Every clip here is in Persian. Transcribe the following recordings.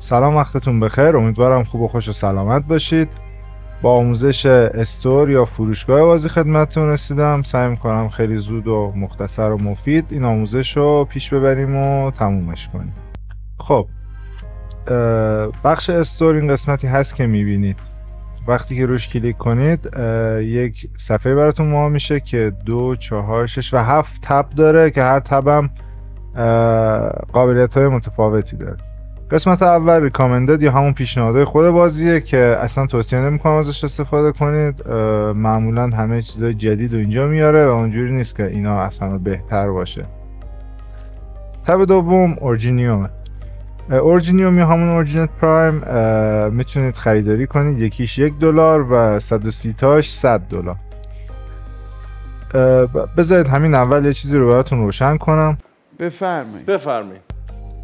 سلام، وقتتون بخیر. امیدوارم خوب و خوش و سلامت باشید. با آموزش استور یا فروشگاه بازی خدمتتون رسیدم. سعی میکنم خیلی زود و مختصر و مفید این آموزش رو پیش ببریم و تمومش کنیم. خب بخش استور این قسمتی هست که میبینید. وقتی که روش کلیک کنید یک صفحه براتون معرفی میشه که 2 4 6 و 7 تب داره که هر تبم قابلیت های متفاوتی داره. قسمت اول ریکامندد یا همون پیشنهادهای خود بازیه که اصلا توصیه نمیکنم ازش استفاده کنید. معمولا همه چیزای جدید رو اینجا میاره و اونجوری نیست که اینا اصلا بهتر باشه. تب دوم اورجینیومه. اورجینیوم یا همون اورجینت پرایم میتونید خریداری کنید. یکیش $1 و 130 تاش $100. بذارید همین اول یه چیزی رو براتون روشن کنم. بفرمایید.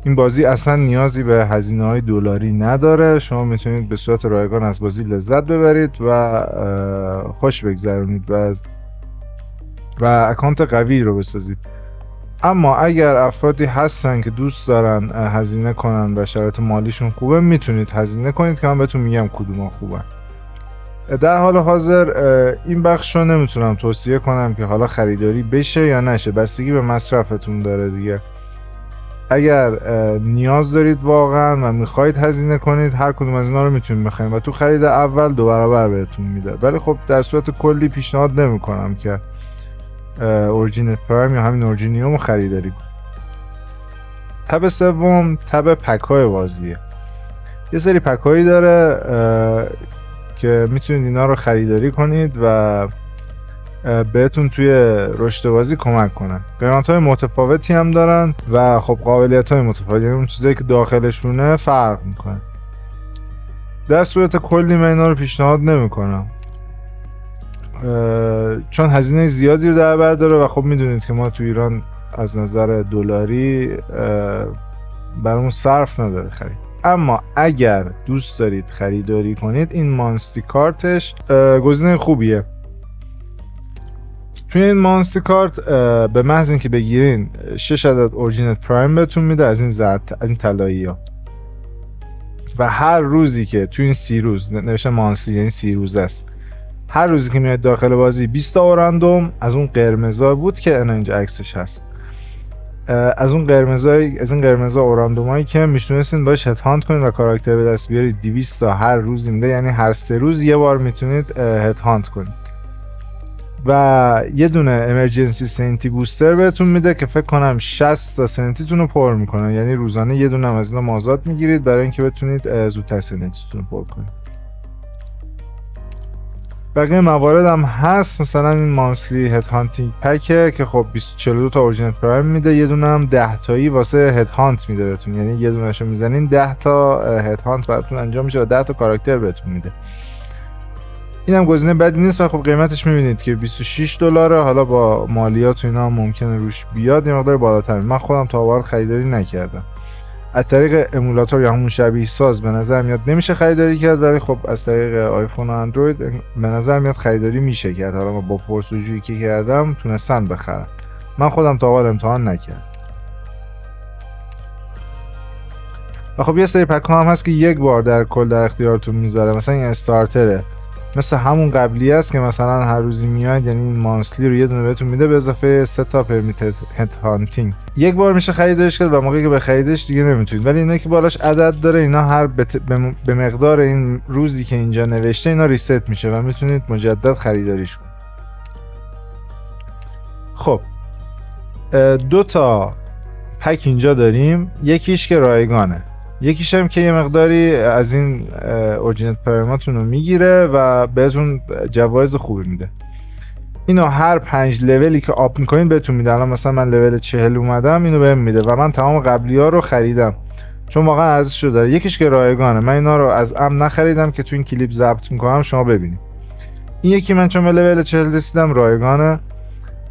این بازی اصلا نیازی به هزینه‌های دلاری نداره. شما میتونید به صورت رایگان از بازی لذت ببرید و خوش بگذرونید و اکانت قوی رو بسازید. اما اگر افرادی هستن که دوست دارن هزینه کنن و شرایط مالیشون خوبه، میتونید هزینه کنید که من بهتون میگم کدوما خوبن. در حال حاضر این بخش رو نمیتونم توصیه کنم که حالا خریداری بشه یا نشه، بستگی به مصرفتون داره دیگه. اگر نیاز دارید واقعا و میخواید هزینه کنید، هر کدوم از اینا رو میتونید بخرید و تو خرید اول 2 برابر بهتون میده. ولی خب در صورت کلی پیشنهاد نمیکنم که اورجینت پرایم یا همین اورجینیوم رو خریداری کنید. تب سوم تب پک‌های بازیه. یه سری پک‌هایی داره که میتونید اینا رو خریداری کنید و بهتون توی رشد بازی کمک کنن. قیمت‌های متفاوتی هم دارن و خب قابلیت‌های متفاوتی، یعنی اون چیزایی که داخلشونه فرق میکنه. در صورت کلی من اینا رو پیشنهاد نمیکنم چون هزینه زیادی رو در بر داره و خب میدونید که ما تو ایران از نظر دلاری برامون صرف نداره خرید. اما اگر دوست دارید خریداری کنید، این مانستی کارتش گزینه خوبیه. توی این مانستی کارت به محض اینکه بگیرین 6 عدد اورجینت پرایم بهتون میده از این طلایی ها و هر روزی که توی این 30 روز نوشته مانستی یعنی 30 روز است، هر روزی که میاد داخل بازی 20 تا اورندوم از اون قرمزا بود که اینجا عکسش هست، از این قرمزا اورندومایی که میتونستین باش هد هانت کنید و کاراکتر به دست بیارید. 200 تا هر روزی میده، یعنی هر 3 روز یه بار میتونید هد هانت کنید. و یه دونه امرجنسی سنتی بوستر بهتون میده که فکر کنم 60 تا سنتیتون رو پر میکنه، یعنی روزانه یه دونه از اینا مازاد میگیرید برای اینکه بتونید زودتر سنتیتون رو پر کنید. بقیه موارد هم هست، مثلا این مانسلی هد هانتینگ پکه که خب 42 تا اورجینت پرایم میده، یه دونه هم 10 تایی واسه هد هانت میده بهتون، یعنی یه دونهشو میزنین 10 تا هد هانت براتون انجام میشه و 10 تا کاراکتر بهتون میده. اینم گزینه بدی نیست و خب قیمتش میبینید که $26. حالا با مالیات و اینا ممکنه روش بیاد یه مقدار بالاتر. من خودم تا حالا خریداری نکردم. از طریق امولاتور یا همون شبیه ساز به نظر میاد نمیشه خریداری کرد، ولی خب از طریق آیفون و اندروید به نظر میاد خریداری میشه کرد. حالا من با پرسجویی که کردم تونستن بخرم. من خودم تا حالا امتحان نکردم. و خب یه سری پک ها هم هست که یک بار در کل در اختیارتون میذاره. مثلا این استارتره، مثل همون قبلی است که مثلا هر روزی میاد، یعنی این مانسلی رو یه دونه بهتون میده به اضافه 3 تا پرمیتد هد هانتینگ. یک بار میشه خریدش کرد و موقعی که بخریدش دیگه نمیتونید. ولی اینا که بالاش عدد داره، اینا هر به مقدار این روزی که اینجا نوشته اینا ریست میشه و میتونید مجدد خریداریش کنید. خب 2 تا پک اینجا داریم، یکیش که رایگانه، یکیش هم که یه مقداری از این اورجینت پرایماتون رو میگیره و بهتون جوایز خوبی میده. اینو هر 5 لولی که آپ میکنید بهتون میده. الان مثلا من لول 40 اومدم، اینو بهم میده و من تمام قبلی ها رو خریدم چون واقعا ارزش رو داره. یکیش که رایگانه، من اینا رو از عمد نخریدم که تو این کلیپ ضبط میکنم شما ببینید. این یکی من چون به لول 40 رسیدم رایگانه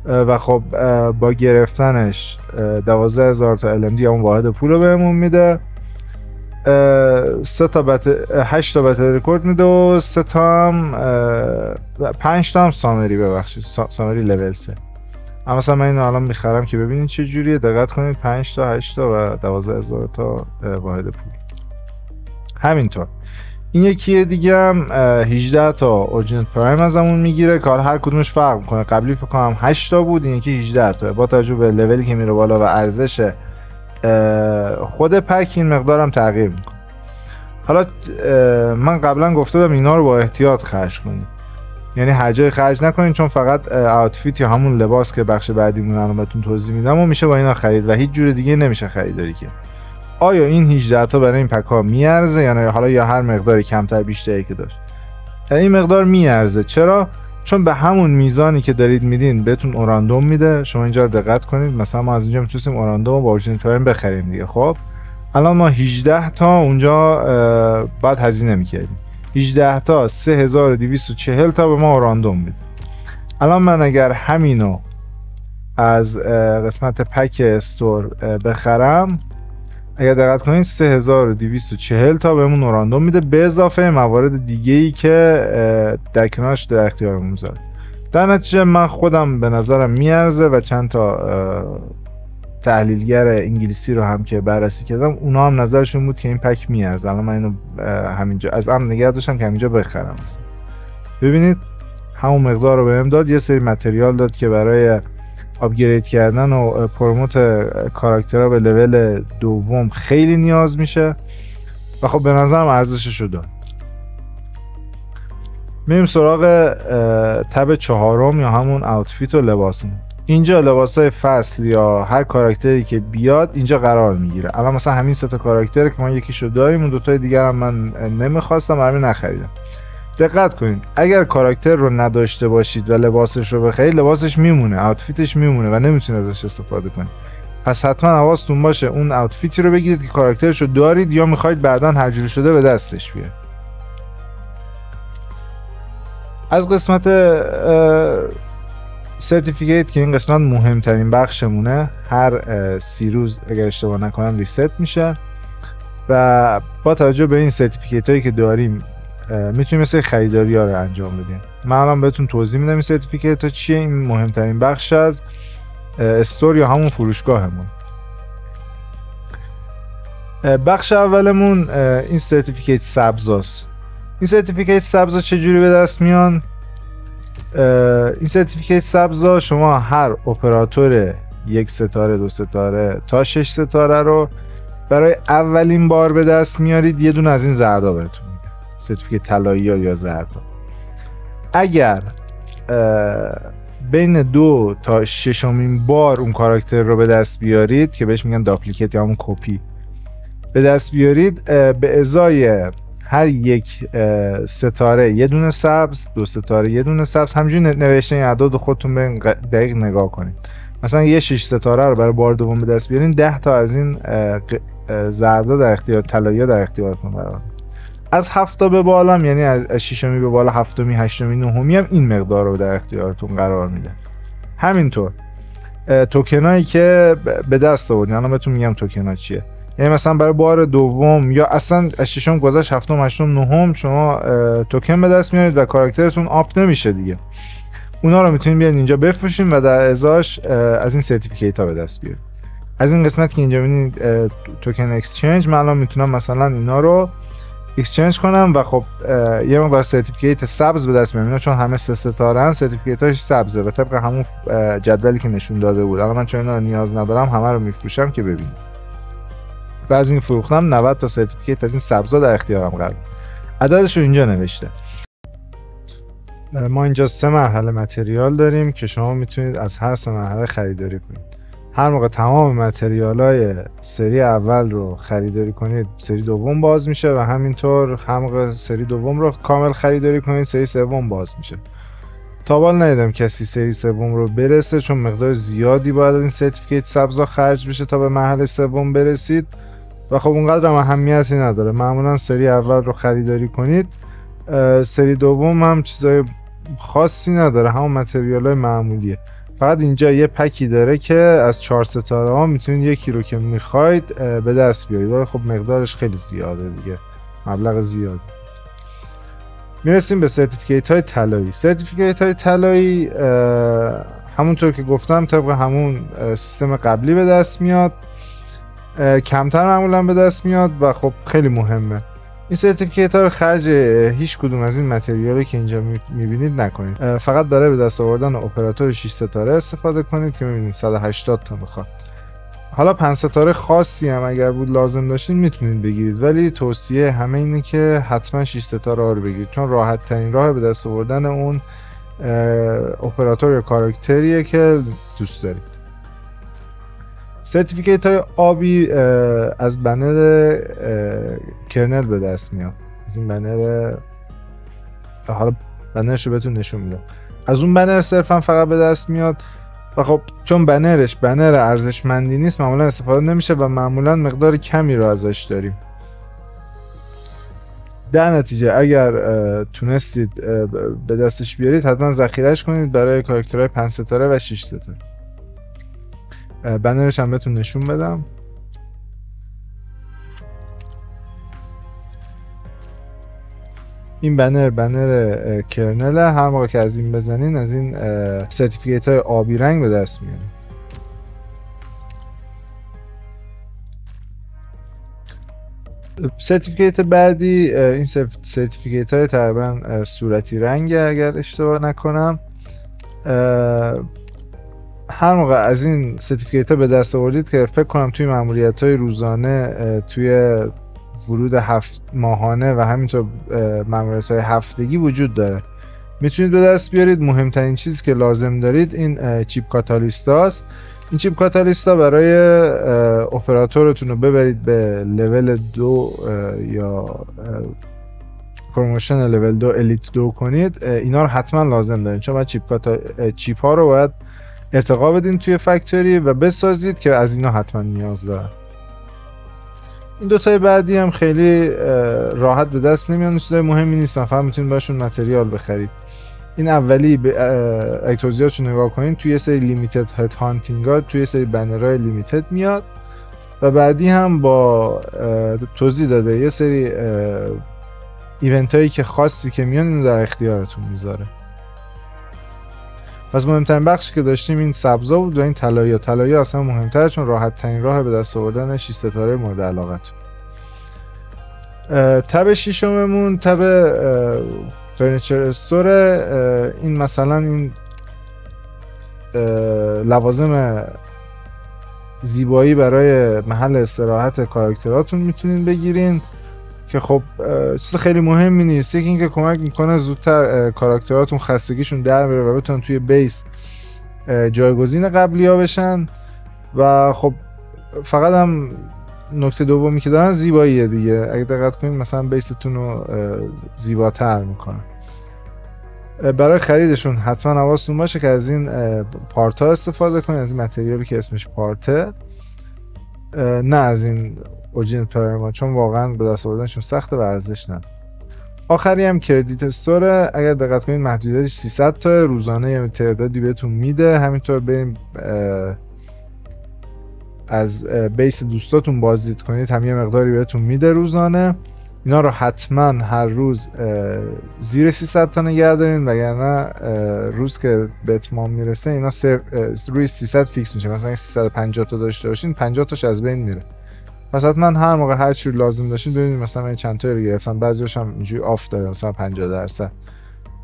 و خب با گرفتنش 12000 تا LMD همون واحد پول رو بهمون میده. 8 تا بتل رکورد میده و 3 تا هم 5 تا هم سامری، ببخشید سامری لول 3. اما مثلا من اینو الان میخرم که ببینید چه جوریه. دقت کنید 5 تا 8 تا و 12000 تا واحد پول. همینطور این یکی دیگه هم 18 تا اورجینال پرایم ازمون میگیره که هر کدومش فرق میکنه. قبلی فکر کنم 8 تا بود، این یکی 18 تا. با توجه به لولی که میره بالا و ارزش خود پک این مقدارم تغییر میکنه. حالا من قبلا گفته بودم اینا رو با احتیاط خرج کنید، یعنی هر جای خرج نکنید، چون فقط آوتفیت یا همون لباس که بخش بعدیمون الان بهتون توضیح میدم و میشه با اینا خرید و هیچ جور دیگه نمیشه خریداری کرد. آیا این 18 تا برای این پک ها میارزه یا نه؟ حالا یا هر مقداری کمتر بیشتری که داشت، این مقدار میارزه. چرا؟ چون به همون میزانی که دارید میدین بهتون اوراندوم میده. شما اینجا رو دقت کنید، مثلا ما از اینجا میتونیم اوراندوم با اورجینال پرایم بخریم دیگه. خب الان ما 18 تا اونجا بعد هزینه میکردیم، 18 تا 3240 تا به ما اوراندوم میده. الان من اگر همینو از قسمت پک استور بخرم، اگر دقت کنید 3240 تا بهمون اوراندوم میده، به اضافه موارد دیگه‌ای که در کنارش در اختیارمون میذاره. در نتیجه من خودم به نظرم میارزه و چند تا تحلیلگر انگلیسی رو هم که بررسی کردم اونا هم نظرشون بود که این پک میارزه. الان من اینو همینجا از امن نگه داشتم که همینجا بخرم. مثلا ببینید همون مقدار رو بهم داد، یه سری متریال داد که برای آپگرید کردن و پروموت کاراکترها به لول دوم خیلی نیاز میشه و خب به نظرم ارزشش رو داد. میریم سراغ تب چهارم یا همون آوتفیت و لباسمون. اینجا لباسای فصل یا هر کاراکتری که بیاد اینجا قرار میگیره. الان مثلا همین سه تا کاراکتر که ما یکیشو داریم، اون دوتای دیگر هم من نمیخواستم، همین نخریدم. دقت کنید اگر کاراکتر رو نداشته باشید و لباسش رو بخرید، لباسش میمونه، آوتفیتش میمونه و نمیتونید ازش استفاده کنید. پس حتما حواستون باشه اون آوتفیتی رو بگیرید که کاراکترش رو دارید یا میخواید بعداً هر جوری شده به دستش بیاد. از قسمت سرتیفیکیت که این قسمت مهمترین بخشمونه، هر 30 روز اگر اشتباه نکنم ریست میشه و با توجه به این سرتیفیکیت هایی که داریم میتونیم مثل خریداری ها رو انجام بدیم. من الان بهتون توضیح میدم این سرتیفیکیت ها چیه. این مهمترین بخش از استور یا همون فروشگاهمون. بخش اولمون این سرتیفیکیت سبزاست. این سرتیفیکیت سبزا چجوری به دست میان؟ این سرتیفیکیت سبزا شما هر اپراتور 1 ستاره 2 ستاره تا 6 ستاره رو برای اولین بار به دست میارید، یه دونه از این زردا بهتون میده، سرتیفیکیت طلایی یا زردا. اگر بین 2 تا 6مین بار اون کاراکتر رو به دست بیارید که بهش میگن داپلیکیت یا همون کپی به دست بیارید، به ازای هر 1 ستاره یه دونه سبز، 2 ستاره یه دونه سبز، همینجوری نوشته این اعداد خودتون برین دقیق نگاه کنید. مثلا یه 6 ستاره رو برای بار دوم به دست بیارین، 10 تا از این زردا در اختیار طلایی در اختیارتون قرار میده. از 7 تا به بالا، یعنی از 6می به بالا، 7می 8می 9می هم این مقدار رو در اختیارتون قرار میده. همینطور توکنایی که به دست آوردین، الان بهتون میگم توکنا چیه. یعنی مثلا برای بار دوم یا اصلا از 6م گذشت 7م 8م 9م شما توکن به دست میارید و کاراکترتون آپ نمیشه دیگه. اونا رو میتونید بیاین اینجا بفروشین و در ازاش از این سرتیفیکیت ها به دست بیارید. از این قسمت که اینجا میبینید توکن اکسچنج، من الان میتونم مثلا اینا رو اکسچنج کنم و خب یه مقدار سرتیفیکیت سبز به دست میارم، چون همه 3 ستاره‌ان سرتیفیکیتاش سبزه و طبق همون جدولی که نشون داده بود. الان من چون اینا نیاز ندارم همه رو میفروشم که ببینید. و از این فروختم 90 تا سرتیفیکیت از این سبزا در اختیارم قرار. عددش رو اینجا نوشته. ما اینجا 3 مرحله متریال داریم که شما میتونید از هر 3 مرحله خریداری کنید. هر موقع تمام متریالای سری اول رو خریداری کنید، سری دوم باز میشه و همینطور هر موقع سری دوم رو کامل خریداری کنید، سری سوم باز میشه. تا حالا ندیدم کسی سری سوم رو برسه، چون مقدار زیادی باید از این سرتیفیکیت سبزا خرج بشه تا به مرحله سوم برسید و خب اونقدر هم اهمیتی نداره. معمولا سری اول رو خریداری کنید، سری دوم هم چیزای خاصی نداره، همون متریالای معمولیه. فقط اینجا یه پکی داره که از 4 ستاره ها میتونید یکی رو که میخواید به دست بیارید، ولی خب مقدارش خیلی زیاده دیگه، مبلغ زیادی. میرسیم به سرتیفیکیت های طلایی. سرتیفیکیت های طلایی همونطور که گفتم طبق همون سیستم قبلی به دست میاد، کمتر معمولا به دست میاد و خب خیلی مهمه. این سرتیفیکیت ها رو خرج هیچ کدوم از این متریالی که اینجا میبینید نکنید. فقط برای به دست آوردن اپراتور 6 ستاره استفاده کنید که میبینید 180 تا میخواد. حالا 5 ستاره خاصی هم اگر بود لازم داشتین میتونید بگیرید، ولی توصیه همه اینه که حتما 6 ستاره ها رو بگیرید، چون راحت ترین راه به دست آوردن اون اپراتور یا کاراکتریه که دوست دارید. سرتیفیکیت های آبی از بنر کرنل به دست میاد. از این بنر، حالا بنرش رو بهتون نشون میدم، از اون بنر صرفا فقط به دست میاد و خب چون بنرش بنر ارزشمندی نیست معمولا استفاده نمیشه و معمولا مقدار کمی رو ازش داریم. در نتیجه اگر تونستید به دستش بیارید حتما ذخیرهش کنید برای کاراکترهای 5 ستاره و 6 ستاره. بنرش هم بهتون نشون بدم. این بنر کرنل، هر موقع که از این بزنین از این سرتیفیکیت های آبی رنگ به دست میارید. سرتیفیکیت بعدی این سرتیفیکیت های تقریبا صورتی رنگه اگر اشتباه نکنم. هر موقع از این سرتیفیکیت ها به دست آوردید که فکر کنم توی ماموریت های روزانه، توی ورود 7 ماهانه و همینطور ماموریت های هفتگی وجود داره، میتونید به دست بیارید. مهمترین چیزی که لازم دارید این چیپ کاتالیستاست. این چیپ کاتالیستا برای اپراتورتون رو ببرید به لول 2 یا پروموشن لول 2 الیت 2 کنید. اینا رو حتما لازم دارید، چون باید چیپ ها رو باید ارتقا بدین توی فکتوری و بسازید که از اینا حتما نیاز دارن. این دوتای بعدی هم خیلی راحت به دست نمیان، چیزای مهمی نیستن، فقط میتونید باشون متریال بخرید. این اولی اگه توضیحاتشو نگاه کنین توی یه سری لیمیتد هد هانتینگ ها توی یه سری بنرهای لیمیتد میاد و بعدی هم با توضیح داده یه سری ایونت هایی که خاصی که میان اینو در اختیارتون میذاره. پس مهمترین بخشی که داشتیم این سبزا بود و این طلایی. طلایی اصلا مهمتره چون راحت ترین راه به دست آوردن 6 ستاره مورد علاقتون. تب ششممون تب فرنیچر استور. این مثلا این لوازم زیبایی برای محل استراحت کاراکتراتون میتونین بگیرین که خب چیز خیلی مهمی نیست. یکی اینکه کمک میکنه زودتر کاراکتراتون خستگیشون در بره و بتونن توی بیس جایگزین قبلی ها بشن و خب فقط هم نکته دومی که دارن زیباییه دیگه. اگه دقت کنید مثلا بیستون رو زیباتر میکنن. برای خریدشون حتما حواستون باشه که از این پارت ها استفاده کنید، از این متریالی که اسمش پارته، نه از این اورجینال پرایما، چون واقعا به دست آوردنشون سخته و ارزش نداره. آخری هم کردیت استوره. اگر دقت کنید محدودیتش 300 تا روزانه یه تعدادی بهتون میده. همینطور بریم از بیس دوستاتون بازدید کنید، هم یه مقداری بهتون میده روزانه. اینا رو حتما هر روز زیر 300 تا نگه دارین، وگرنه روز که به اتمام میرسه اینا روی 300 فیکس میشه. مثلا 350 تا داشته باشین 50 تاش از بین میره. پس حتما هر موقع هر چی لازم داشتین ببینید. مثلا من چند تا رو گرفتم، بعضی‌هاش هم اینجوری آف داره، مثلا 50%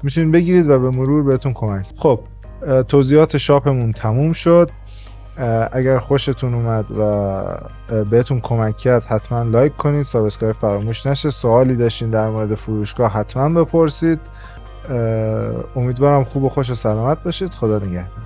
میتونید بگیرید و به مرور بهتون کمک. خب توضیحات شاپمون تموم شد. اگر خوشتون اومد و بهتون کمک کرد حتما لایک کنید، سابسکرایب فراموش نشه. سوالی داشتین در مورد فروشگاه حتما بپرسید. امیدوارم خوب و خوش و سلامت باشید. خدا نگهدار.